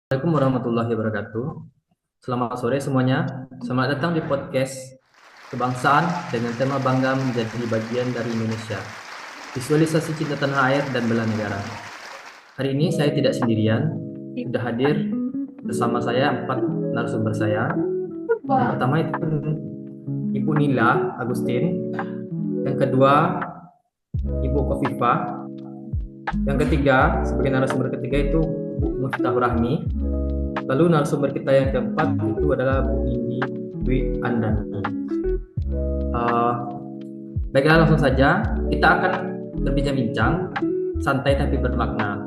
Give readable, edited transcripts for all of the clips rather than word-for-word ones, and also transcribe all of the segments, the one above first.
Assalamualaikum warahmatullahi wabarakatuh. Selamat sore semuanya. Selamat datang di podcast kebangsaan dengan tema bangga menjadi bagian dari Indonesia. Visualisasi cinta tanah air dan bela negara. Hari ini saya tidak sendirian. Sudah hadir bersama saya empat narasumber saya. Yang pertama itu Ibu Nila Agustin. Yang kedua Ibu Kofifa. Yang ketiga sebagai narasumber ketiga itu Bu Muftahur Rahmi. Lalu narasumber kita yang keempat itu adalah Bu Indi Dwi Andani. Uh, Baiklah, langsung saja kita akan berbincang-bincang santai tapi bermakna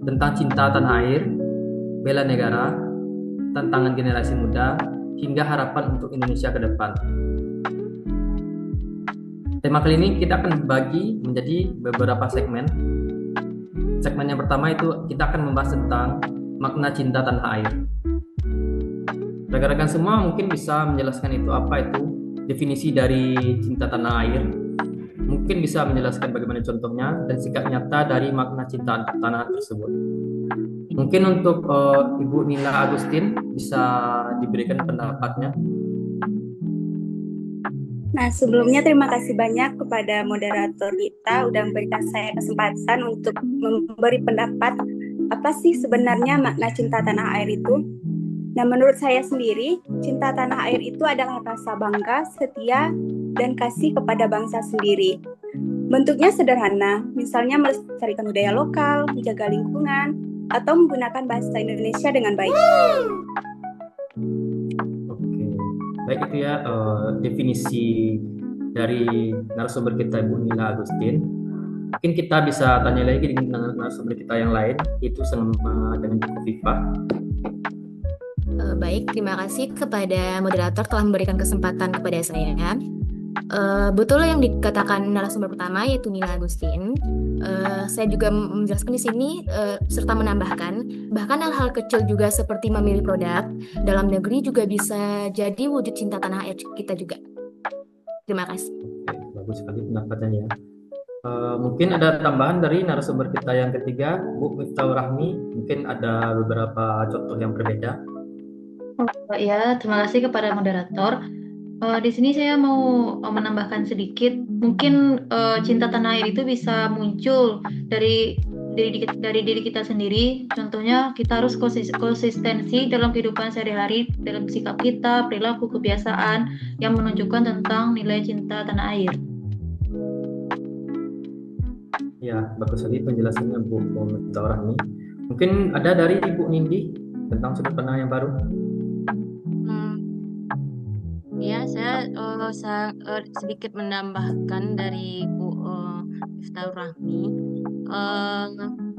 tentang cinta tanah air, bela negara, tantangan generasi muda, hingga harapan untuk Indonesia ke depan. Tema kali ini kita akan bagi menjadi beberapa segmen. Segmen yang pertama itu kita akan membahas tentang makna cinta tanah air. Rekan-rekan semua mungkin bisa menjelaskan itu apa itu definisi dari cinta tanah air. Mungkin bisa menjelaskan bagaimana contohnya dan sikap nyata dari makna cinta tanah tersebut. Mungkin untuk Ibu Nila Agustin bisa diberikan pendapatnya. Nah, sebelumnya terima kasih banyak kepada moderator kita udah memberikan saya kesempatan untuk memberi pendapat apa sih sebenarnya makna cinta tanah air itu. Nah, menurut saya sendiri, cinta tanah air itu adalah rasa bangga, setia, dan kasih kepada bangsa sendiri. Bentuknya sederhana, misalnya melestarikan budaya lokal, menjaga lingkungan, atau menggunakan bahasa Indonesia dengan baik. Oke, baik itu ya definisi dari narasumber kita Ibu Nila Agustin. Mungkin kita bisa tanya lagi dengan narasumber kita yang lain, itu sama dengan Bu Viva. Baik, terima kasih kepada moderator telah memberikan kesempatan kepada saya. Betul yang dikatakan narasumber pertama yaitu Nila Agustin. Saya juga menjelaskan di sini serta menambahkan bahkan hal-hal kecil juga seperti memilih produk dalam negeri juga bisa jadi wujud cinta tanah air kita juga. Terima kasih. Oke, bagus sekali pendapatnya ya. Mungkin ada tambahan dari narasumber kita yang ketiga, Bu Miftahur Rahmi. Mungkin ada beberapa contoh yang berbeda. Ya, terima kasih kepada moderator. Di sini saya mau menambahkan sedikit. Mungkin cinta tanah air itu bisa muncul dari diri kita sendiri. Contohnya kita harus konsistensi dalam kehidupan sehari-hari, dalam sikap kita, perilaku, kebiasaan yang menunjukkan tentang nilai cinta tanah air. Ya, bagus sekali penjelasannya Bu Miftahur Rahmi. Mungkin ada dari Ibu Nindi tentang sudut pandang yang baru. Ya, saya sedikit menambahkan dari Bu Miftahur Rahmi.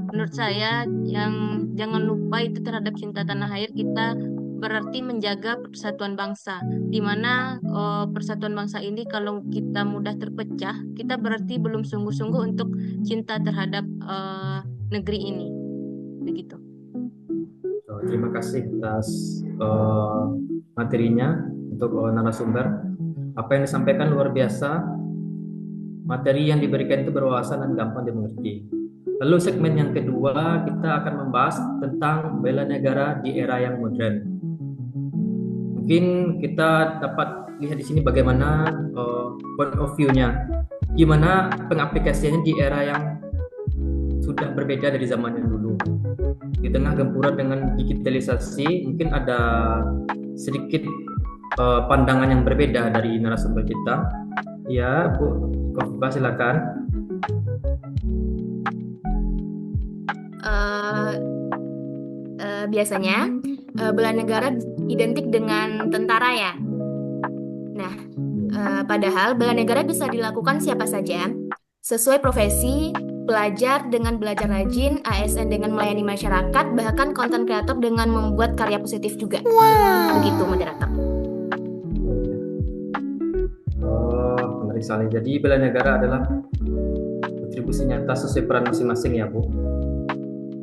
Menurut saya, yang jangan lupa itu terhadap cinta tanah air kita berarti menjaga persatuan bangsa. Di mana persatuan bangsa ini kalau kita mudah terpecah, kita berarti belum sungguh-sungguh untuk cinta terhadap negeri ini. Begitu. Terima kasih atas materinya untuk narasumber. Apa yang disampaikan luar biasa. Materi yang diberikan itu berwawasan dan gampang dimengerti. Lalu segmen yang kedua kita akan membahas tentang bela negara di era yang modern. Mungkin kita dapat lihat di sini bagaimana point of view-nya, gimana pengaplikasiannya di era yang sudah berbeda dari zaman yang dulu. Di tengah gempuran dengan digitalisasi, mungkin ada sedikit pandangan yang berbeda dari narasumber kita. Ya, Bu Kofifa, silakan. Biasanya bela negara identik dengan tentara ya. Nah, padahal bela negara bisa dilakukan siapa saja, sesuai profesi, pelajar dengan belajar rajin, ASN dengan melayani masyarakat, bahkan konten kreator dengan membuat karya positif juga. Wow. Begitu moderator. Menarik sekali. Jadi bela negara adalah kontribusi nyata sesuai peran masing-masing ya Bu.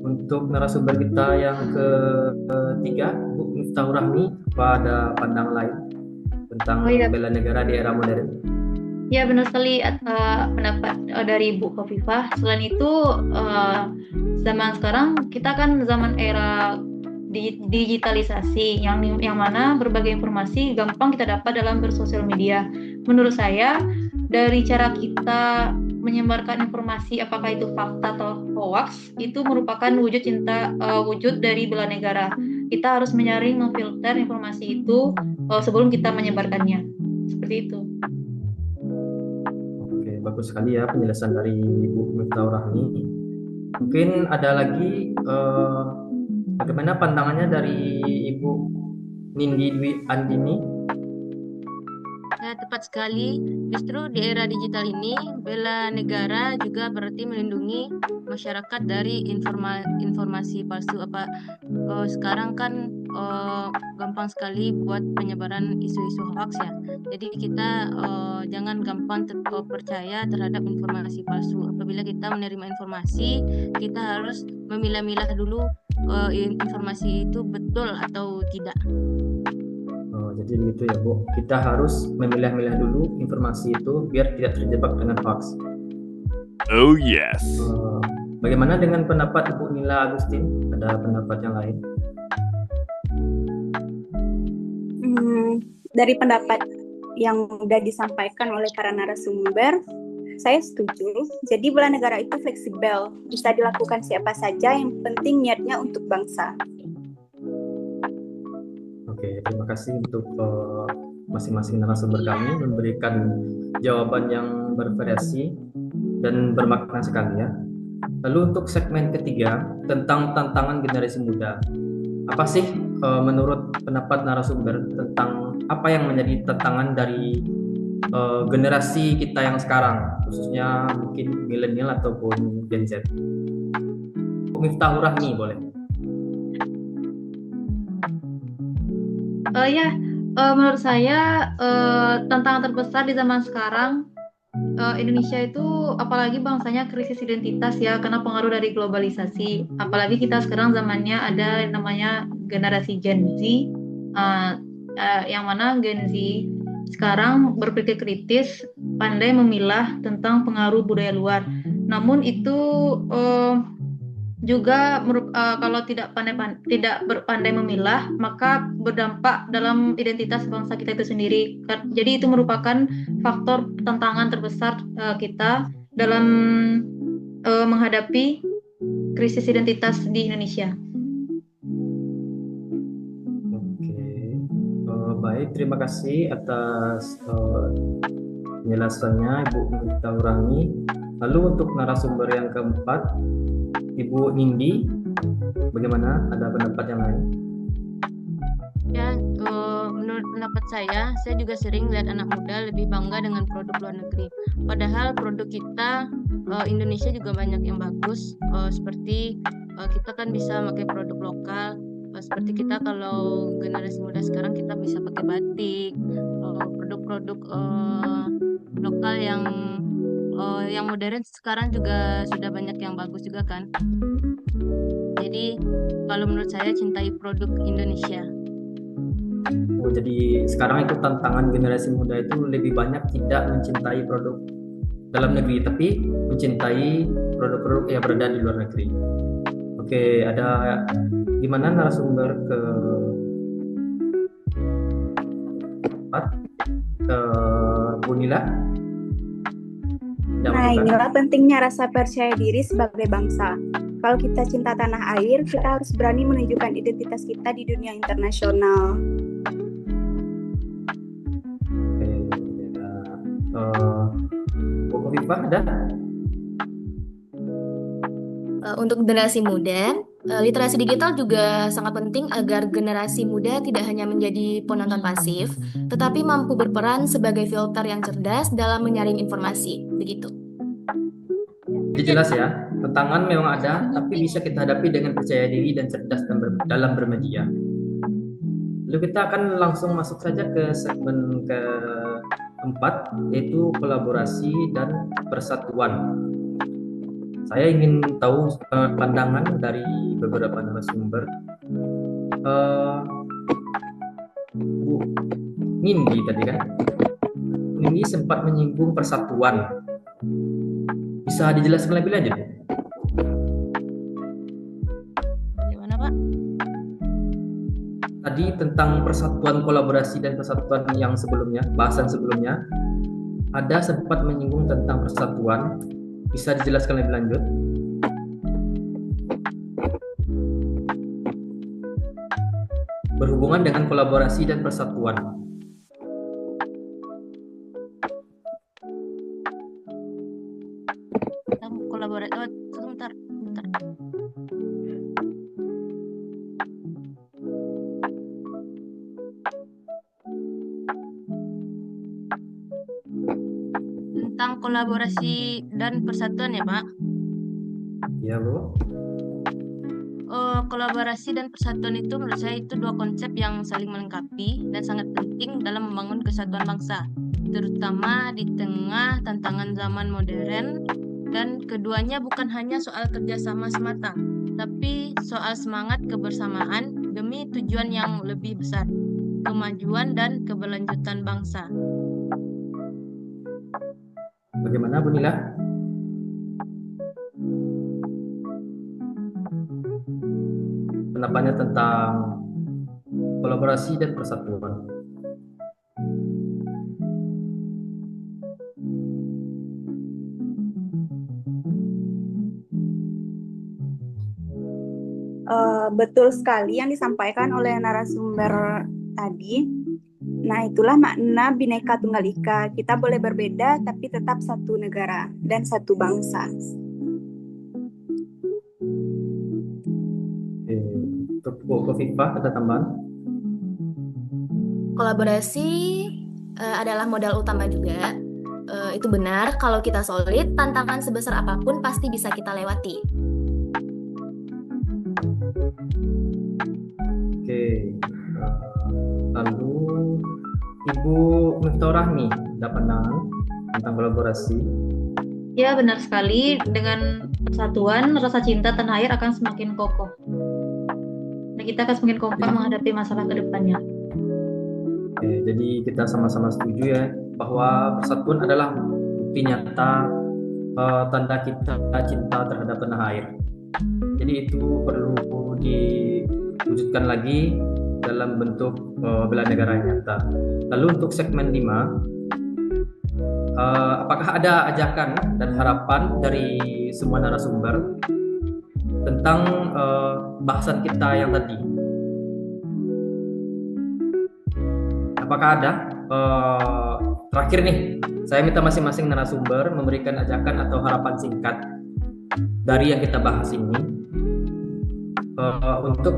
Untuk narasumber kita yang ketiga, Bu Miftahur Rahmi, apa ada pandangan lain tentang bela negara di era modern? Ya, benar sekali pendapat dari Bu Kofifa. Selain itu, zaman sekarang kita kan zaman era digitalisasi yang mana berbagai informasi gampang kita dapat dalam bersosial media. Menurut saya dari cara kita menyebarkan informasi apakah itu fakta atau hoax itu merupakan wujud dari bela negara. Kita harus menyaring, memfilter informasi itu sebelum kita menyebarkannya. Seperti itu. Oke, bagus sekali ya penjelasan dari Ibu Miftahur Rahmi. Mungkin ada lagi bagaimana pandangannya dari Ibu Nindi Dwi Andini? Ya, tepat sekali. Justru di era digital ini, bela negara juga berarti melindungi masyarakat dari informasi palsu. Sekarang kan gampang sekali buat penyebaran isu-isu hoax ya. Jadi kita jangan gampang percaya terhadap informasi palsu. Apabila kita menerima informasi, kita harus memilah-milah dulu informasi itu betul atau tidak. Jadi begitu ya Bu, kita harus memilah-milah dulu informasi itu biar tidak terjebak dengan hoax. Oh yes. Bagaimana dengan pendapat Ibu Nila Agustin? Ada pendapat yang lain? Dari pendapat yang sudah disampaikan oleh para narasumber, saya setuju. Jadi bela negara itu fleksibel, bisa dilakukan siapa saja, yang penting niatnya untuk bangsa. Oke, terima kasih untuk masing-masing narasumber kami memberikan jawaban yang bervariasi dan bermakna sekali ya. Lalu untuk segmen ketiga tentang tantangan generasi muda, apa sih menurut pendapat narasumber tentang apa yang menjadi tantangan dari generasi kita yang sekarang, khususnya mungkin milenial ataupun Gen Z? Miftahur Rahmi boleh. Menurut saya tantangan terbesar di zaman sekarang Indonesia itu apalagi bangsanya krisis identitas ya karena pengaruh dari globalisasi. Apalagi kita sekarang zamannya ada yang namanya generasi Gen Z, yang mana Gen Z sekarang berpikir kritis, pandai memilah tentang pengaruh budaya luar. Namun itu juga kalau tidak berpandai memilah maka berdampak dalam identitas bangsa kita itu sendiri. Jadi itu merupakan faktor tantangan terbesar kita dalam menghadapi krisis identitas di Indonesia. Baik, terima kasih atas penjelasannya Ibu Miftahur Rahmi. Lalu untuk narasumber yang keempat, Ibu Nindi, bagaimana? Ada pendapat yang lain? Ya, menurut pendapat saya juga sering lihat anak muda lebih bangga dengan produk luar negeri. Padahal produk kita Indonesia juga banyak yang bagus. Seperti kita kan bisa pakai produk lokal. Seperti kita kalau generasi muda sekarang kita bisa pakai batik, produk-produk lokal yang modern sekarang juga sudah banyak yang bagus juga kan. Jadi kalau menurut saya cintai produk Indonesia. Jadi sekarang itu tantangan generasi muda itu lebih banyak tidak mencintai produk dalam negeri tapi mencintai produk-produk yang berada di luar negeri. Oke, ada gimana narasumber ke Bu Nila? Nah, inilah pentingnya rasa percaya diri sebagai bangsa. Kalau kita cinta tanah air, kita harus berani menunjukkan identitas kita di dunia internasional. Bu Khofifah ada? Untuk generasi muda, literasi digital juga sangat penting agar generasi muda tidak hanya menjadi penonton pasif, tetapi mampu berperan sebagai filter yang cerdas dalam menyaring informasi. Begitu. Jadi jelas ya, tantangan memang ada, tapi bisa kita hadapi dengan percaya diri dan cerdas dalam bermedia. Lalu kita akan langsung masuk saja ke segmen keempat, yaitu kolaborasi dan persatuan. Saya ingin tahu pandangan dari beberapa narasumber. Bu Nindi tadi kan, Nindi sempat menyinggung persatuan. Bisa dijelaskan lebih lanjut? Gimana Pak? tadi tentang persatuan, kolaborasi, dan persatuan yang sebelumnya, bahasan sebelumnya, ada sempat menyinggung tentang persatuan. Bisa dijelaskan lebih lanjut? Berhubungan dengan kolaborasi dan persatuan. Tentang kolaborasi. Oh, sebentar, sebentar. Tentang kolaborasi dan persatuan ya, Pak. Ya, Bu. Kolaborasi dan persatuan itu menurut saya itu dua konsep yang saling melengkapi dan sangat penting dalam membangun kesatuan bangsa, terutama di tengah tantangan zaman modern, dan keduanya bukan hanya soal kerjasama semata, tapi soal semangat kebersamaan demi tujuan yang lebih besar, kemajuan dan keberlanjutan bangsa. Bagaimana, Bu Nila? Pendapatnya tentang kolaborasi dan persatuan. Betul sekali yang disampaikan oleh narasumber tadi. Nah, itulah makna Bhinneka Tunggal Ika. Kita boleh berbeda, tapi tetap satu negara dan satu bangsa. Untuk Bu Kofifa, ada tambahan? Kolaborasi adalah modal utama juga. Itu benar, kalau kita solid, tantangan sebesar apapun pasti bisa kita lewati. Oke. Lalu Ibu Miftorah nih, ada pandangan tentang kolaborasi? Ya, benar sekali. Dengan persatuan, rasa cinta tanah air akan semakin kokoh. Dan kita akan semakin kompak menghadapi masalah ke depannya. Oke, jadi kita sama-sama setuju ya bahwa persatuan adalah bukti nyata tanda kita cinta terhadap tanah air. Jadi itu perlu diwujudkan lagi dalam bentuk bela negara yang nyata. Lalu untuk segmen 5, apakah ada ajakan dan harapan dari semua narasumber tentang bahasan kita yang tadi? Apakah ada? Terakhir nih, saya minta masing-masing narasumber memberikan ajakan atau harapan singkat dari yang kita bahas ini untuk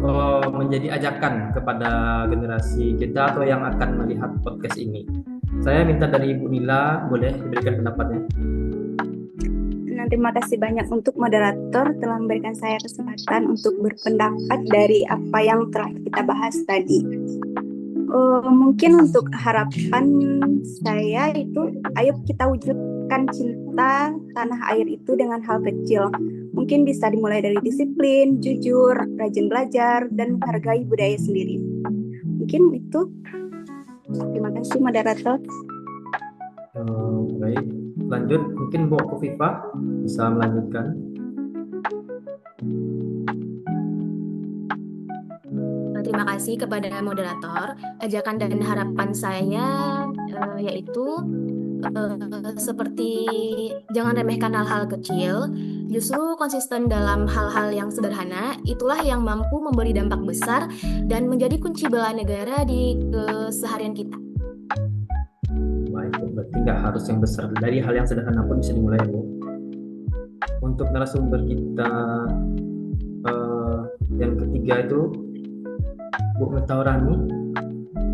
menjadi ajakan kepada generasi kita atau yang akan melihat podcast ini. Saya minta dari Ibu Nila, boleh diberikan pendapatnya. Nah, terima kasih banyak untuk moderator telah memberikan saya kesempatan untuk berpendapat dari apa yang telah kita bahas tadi. Mungkin untuk harapan saya itu, ayo kita wujudkan cinta tanah air itu dengan hal kecil. Mungkin bisa dimulai dari disiplin, jujur, rajin belajar, dan menghargai budaya sendiri. Mungkin itu. Terima kasih moderator. Baik, lanjut. Mungkin Bu Kofifa bisa melanjutkan. Terima kasih kepada moderator. Ajakan dan harapan saya yaitu seperti jangan remehkan hal-hal kecil, justru konsisten dalam hal-hal yang sederhana, itulah yang mampu memberi dampak besar dan menjadi kunci bela negara di keseharian kita. Baik, berarti nggak harus yang besar, dari hal yang sederhana pun bisa dimulai ya, Bu. Untuk narasumber kita yang ketiga itu Bu Metaurani.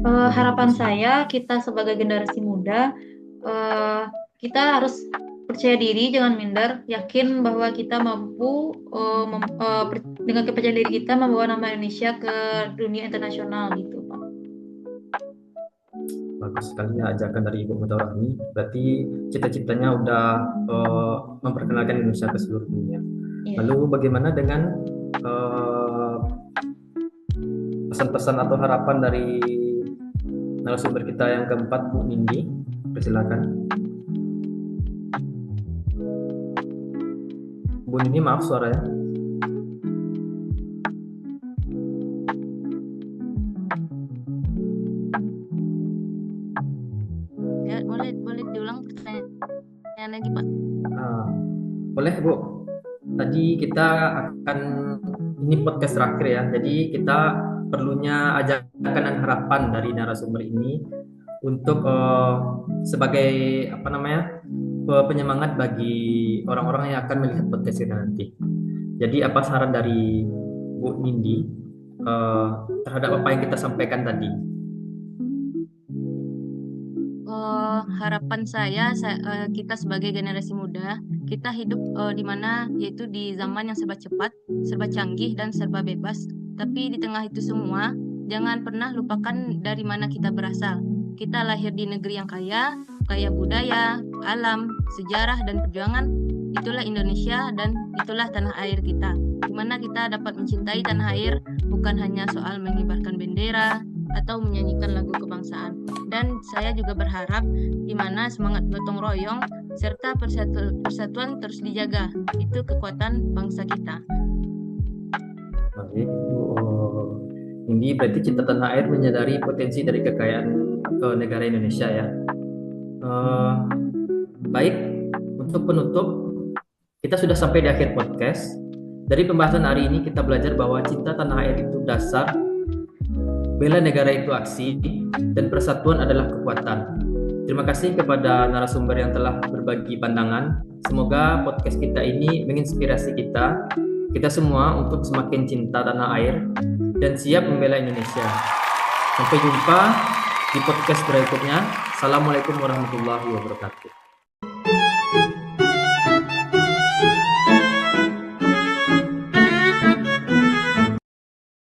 Harapan saya, kita sebagai generasi muda, kita harus percaya diri, jangan minder, yakin bahwa kita mampu dengan kepercayaan diri kita membawa nama Indonesia ke dunia internasional gitu, Pak. Bagus sekali ya ajakan dari Ibu Metaurani. Berarti cita-citanya udah memperkenalkan Indonesia ke seluruh dunia. Iya. Lalu bagaimana dengan pesan-pesan atau harapan dari narasumber kita yang keempat, Bu Nindi? Persilakan. Bu Nindi, maaf suaranya. Boleh, Bu. Tadi kita akan, ini podcast terakhir ya. Jadi kita perlunya ajakan dan harapan dari narasumber ini untuk sebagai apa namanya penyemangat bagi orang-orang yang akan melihat podcast kita nanti. Jadi apa saran dari Bu Nindi terhadap apa yang kita sampaikan tadi? Harapan saya, kita sebagai generasi muda, kita hidup di mana, yaitu di zaman yang serba cepat, serba canggih, dan serba bebas. Tapi di tengah itu semua, jangan pernah lupakan dari mana kita berasal. Kita lahir di negeri yang kaya budaya, alam, sejarah, dan perjuangan. Itulah Indonesia dan itulah tanah air kita. Di mana kita dapat mencintai tanah air bukan hanya soal mengibarkan bendera atau menyanyikan lagu kebangsaan. Dan saya juga berharap di mana semangat gotong royong serta persatuan terus dijaga. Itu kekuatan bangsa kita. Baik, ini berarti Cinta Tanah Air menyadari potensi dari kekayaan negara Indonesia ya. Baik, untuk penutup, kita sudah sampai di akhir podcast. Dari pembahasan hari ini kita belajar bahwa cinta tanah air itu dasar, bela negara itu aksi, dan persatuan adalah kekuatan. Terima kasih kepada narasumber yang telah berbagi pandangan. Semoga podcast kita ini menginspirasi kita semua untuk semakin cinta tanah air dan siap membela Indonesia. Sampai jumpa di podcast berikutnya. Assalamualaikum warahmatullahi wabarakatuh.